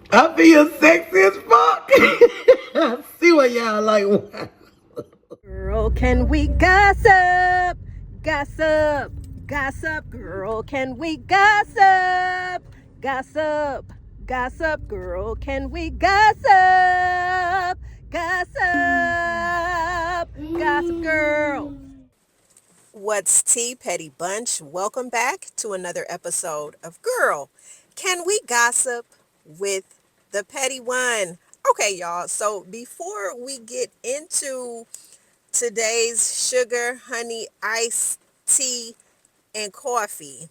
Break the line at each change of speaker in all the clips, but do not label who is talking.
I feel sexy as fuck. I see what y'all like. Wow.
Girl, can we gossip? Gossip, gossip, girl, can we gossip? Gossip, gossip, girl, can we gossip? Gossip, gossip, girl. What's tea, Petty Bunch? Welcome back to another episode of Girl, Can We Gossip with the Petty One? Okay, y'all, so before we get into today's sugar, honey, iced tea, and coffee,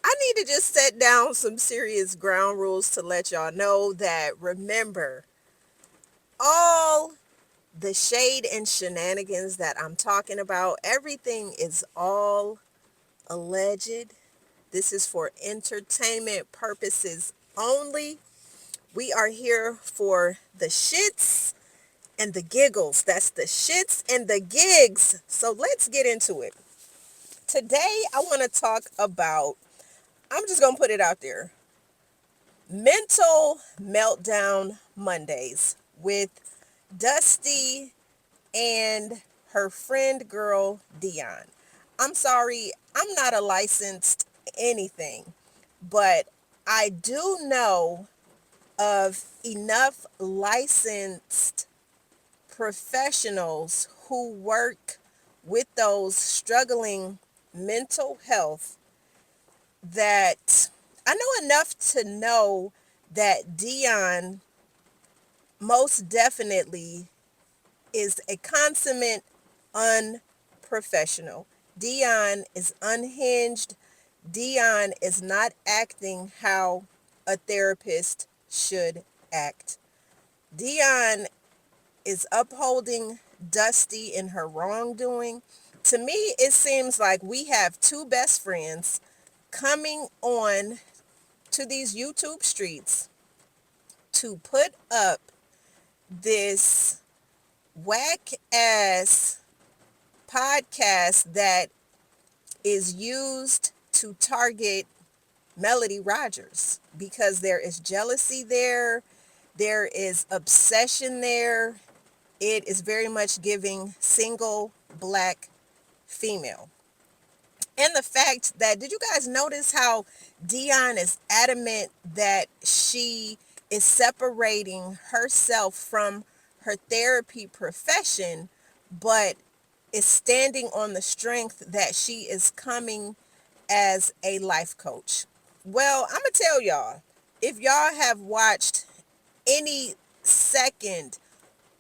I need to just set down some serious ground rules to let y'all know that remember, all the shade and shenanigans that I'm talking about, everything is all alleged. This is for entertainment purposes only. We are here for the shits and the giggles. That's the shits and the gigs. So let's get into it. Today, I want to talk about, I'm just going to put it out there, mental meltdown Mondays with Dusty and her friend girl, Deon. I'm sorry, I'm not a licensed anything, but I do know of enough licensed professionals who work with those struggling mental health that I know enough to know that Deon most definitely is a consummate unprofessional. Deon is unhinged. Deon is not acting how a therapist should act. Deon is upholding Dusty in her wrongdoing. To me, it seems like we have two best friends coming on to these YouTube streets to put up this whack ass podcast that is used to target Melody Rogers because there is jealousy there, there is obsession there. It is very much giving single black female. And the fact that, did you guys notice how Deon is adamant that she is separating herself from her therapy profession, but is standing on the strength that she is coming as a life coach? Well, I'm going to tell y'all, if y'all have watched any second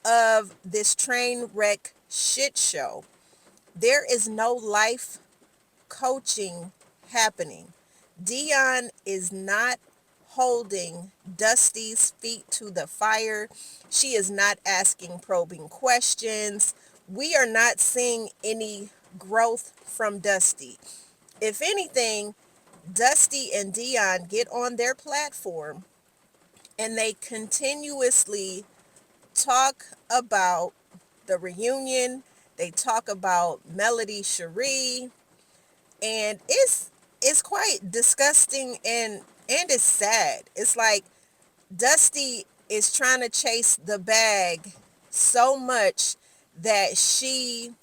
of this train wreck shit show, there is no life coaching happening. Deon is not holding Dusty's feet to the fire. She is not asking probing questions. We are not seeing any growth from Dusty. If anything, Dusty and Deon get on their platform and they continuously talk about the reunion. They talk about Melody Cherie, and it's quite disgusting and it's sad. It's like Dusty is trying to chase the bag so much that she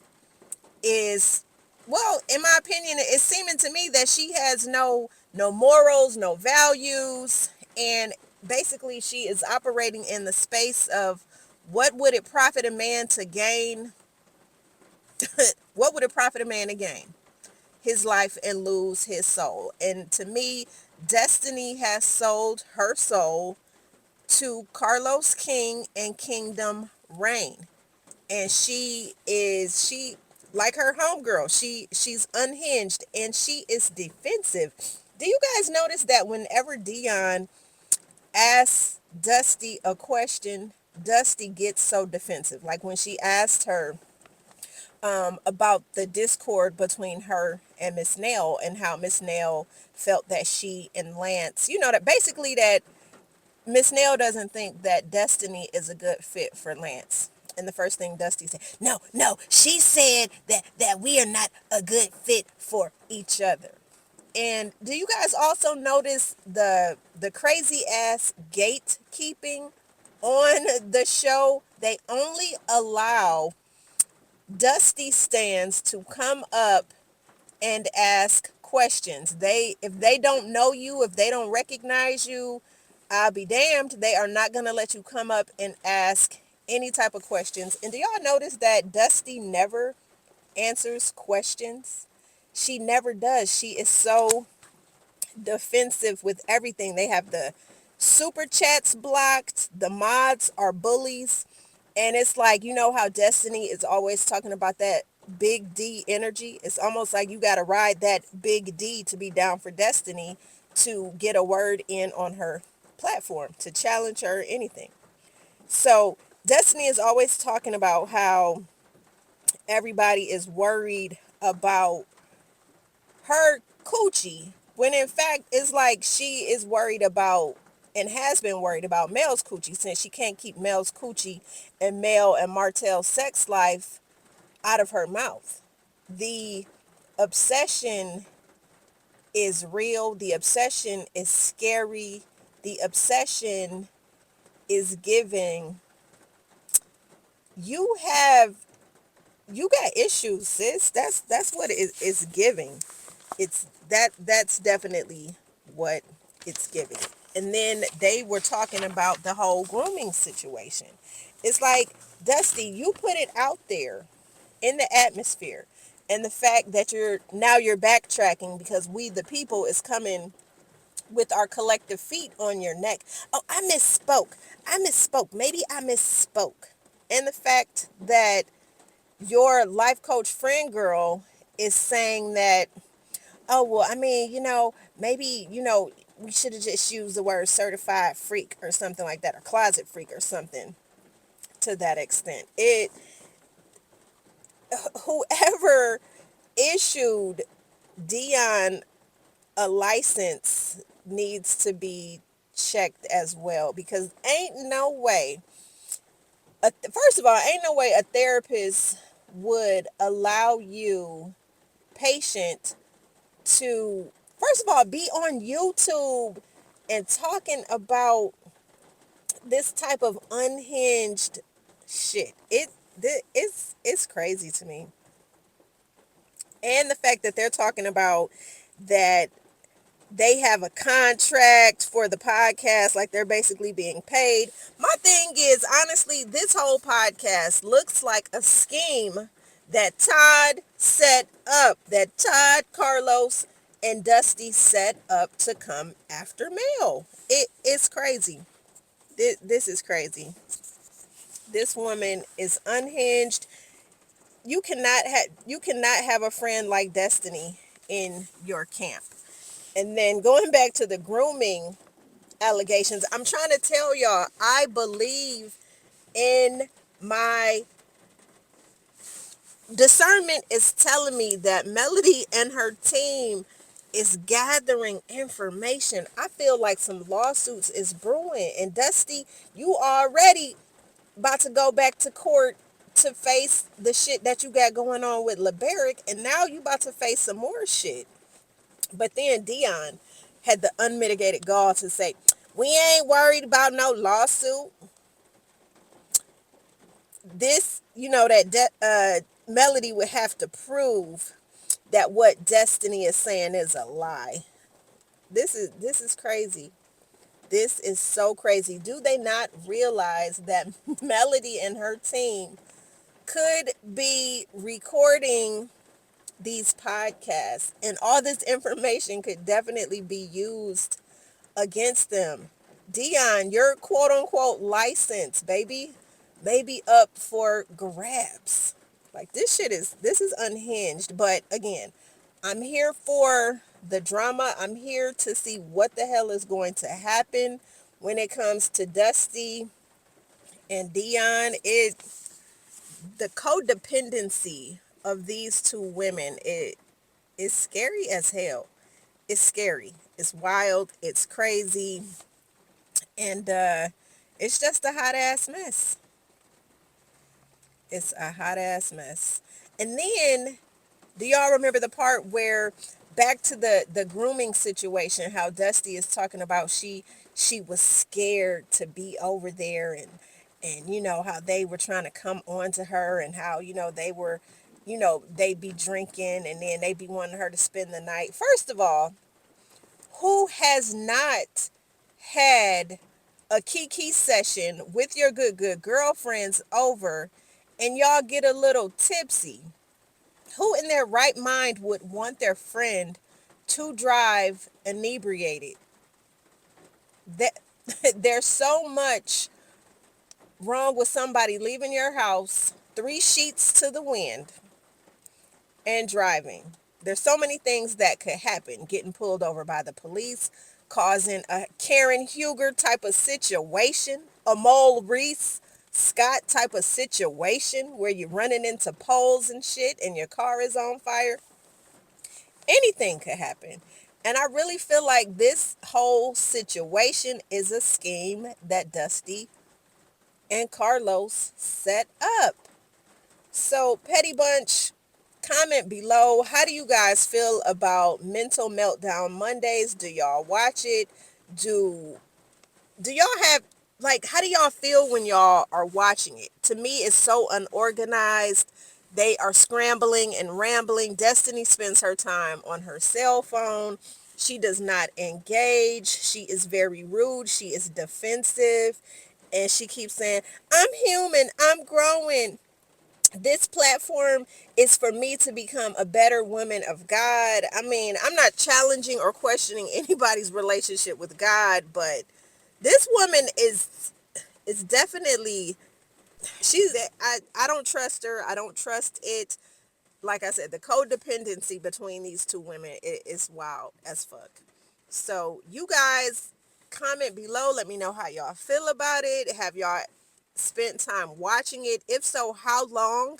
is, well, in my opinion, it's seeming to me that she has no morals, no values, and basically she is operating in the space of what would it profit a man to gain? What would it profit a man to gain? His life and lose his soul. And to me, Destiny has sold her soul to Carlos King and Kingdom Reign. And she like her homegirl, she's unhinged and she is defensive. Do you guys notice that whenever Deon asks Dusty a question, Dusty gets so defensive? Like when she asked her about the discord between her and Miss Nail and how Miss Nail felt that she and Lance, that basically that Miss Nail doesn't think that Destiny is a good fit for Lance. And the first thing Dusty said, no, she said that we are not a good fit for each other. And do you guys also notice the crazy ass gatekeeping on the show? They only allow Dusty stands to come up and ask questions. If they don't know you, if they don't recognize you, I'll be damned. They are not going to let you come up and ask any type of questions. And do y'all notice that Dusty never answers questions? She never does. She is so defensive with everything. They have the super chats blocked. The mods are bullies. And it's like, you know how Destiny is always talking about that big D energy? It's almost like you got to ride that big D to be down for Destiny to get a word in on her platform, to challenge her or anything. So Destiny is always talking about how everybody is worried about her coochie, when in fact it's like she is worried about and has been worried about Mel's coochie, since she can't keep Mel's coochie and Mel and Martell's sex life out of her mouth. The obsession is real. The obsession is scary. The obsession is giving. You have, you got issues, sis. That's what it is giving. That's definitely what it's giving. And then they were talking about the whole grooming situation. It's like, Dusty, you put it out there in the atmosphere, and the fact that you're backtracking because we the people is coming with our collective feet on your neck. Oh, I misspoke, maybe I misspoke. And the fact that your life coach friend girl is saying that, oh, well, I mean, maybe, we should have just used the word certified freak or something like that, or closet freak or something to that extent. Whoever issued Deon a license needs to be checked as well, because ain't no way, first of all, ain't no way a therapist would allow you, patient, to, first of all, be on YouTube and talking about this type of unhinged shit. It's crazy to me. And the fact that they're talking about that they have a contract for the podcast, like they're basically being paid. My thing is, honestly, this whole podcast looks like a scheme that Todd set up, that Todd, Carlos, and Dusty set up to come after Mel. It's crazy. This is crazy. This woman is unhinged. You cannot have a friend like Destiny in your camp. And then going back to the grooming allegations, I'm trying to tell y'all, I believe in my discernment is telling me that Melody and her team is gathering information. I feel like some lawsuits is brewing. And Dusty, you already about to go back to court to face the shit that you got going on with LeBaric, and now you about to face some more shit. But then Deon had the unmitigated gall to say, we ain't worried about no lawsuit. This, Melody would have to prove that what Destiny is saying is a lie. This is crazy. This is so crazy. Do they not realize that Melody and her team could be recording these podcasts, and all this information could definitely be used against them? Deon, your quote unquote license, baby, may be up for grabs. Like, this is unhinged. But again, I'm here for the drama. I'm here to see what the hell is going to happen when it comes to Dusty and Deon. The codependency of these two women, it is scary as hell. It's scary. It's wild. It's crazy. And it's just a hot ass mess. It's a hot ass mess. And then, do y'all remember the part where back to the grooming situation, how Dusty is talking about she was scared to be over there, and you know how they were trying to come on to her, and how they were, they'd be drinking and then they'd be wanting her to spend the night. First of all, who has not had a kiki session with your good girlfriends over and y'all get a little tipsy? Who in their right mind would want their friend to drive inebriated? That there's so much wrong with somebody leaving your house 3 sheets to the wind and driving. There's so many things that could happen. Getting pulled over by the police, causing a Karen Huger type of situation, a Mole Reese Scott type of situation where you're running into poles and shit and your car is on fire. Anything could happen. And I really feel like this whole situation is a scheme that Dusty and Carlos set up. So, Petty Bunch, comment below. How do you guys feel about Mental Meltdown Mondays? Do y'all watch it? Do y'all have, like, how do y'all feel when y'all are watching it? To me, it's so unorganized. They are scrambling and rambling. Destiny spends her time on her cell phone. She does not engage. She is very rude. She is defensive. And she keeps saying, I'm human. I'm growing. This platform is for me to become a better woman of God. I mean, I'm not challenging or questioning anybody's relationship with God, but this woman is definitely, I don't trust her. I don't trust it. Like I said, the codependency between these two women is wild as fuck. So you guys comment below. Let me know how y'all feel about it. Have y'all spent time watching it? If so, how long?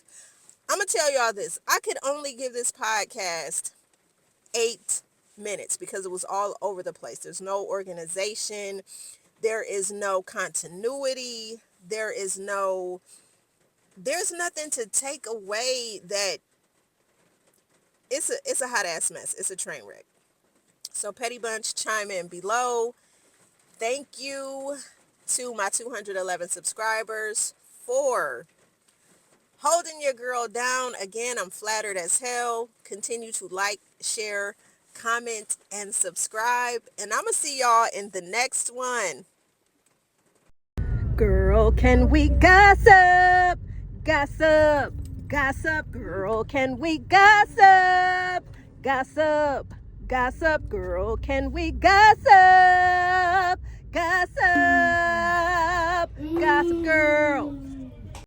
I'm going to tell y'all this. I could only give this podcast 8 minutes because it was all over the place. There's no organization. There is no continuity. There's nothing to take away. That it's a hot ass mess. It's a train wreck. So Petty Bunch, chime in below. Thank you to my 211 subscribers for holding your girl down. Again, I'm flattered as hell. Continue to like, share, comment, and subscribe. And I'm going to see y'all in the next one. Girl, can we gossip? Gossip, gossip. Girl, can we gossip? Gossip, gossip. Girl, can we gossip? Gossip, gossip girl.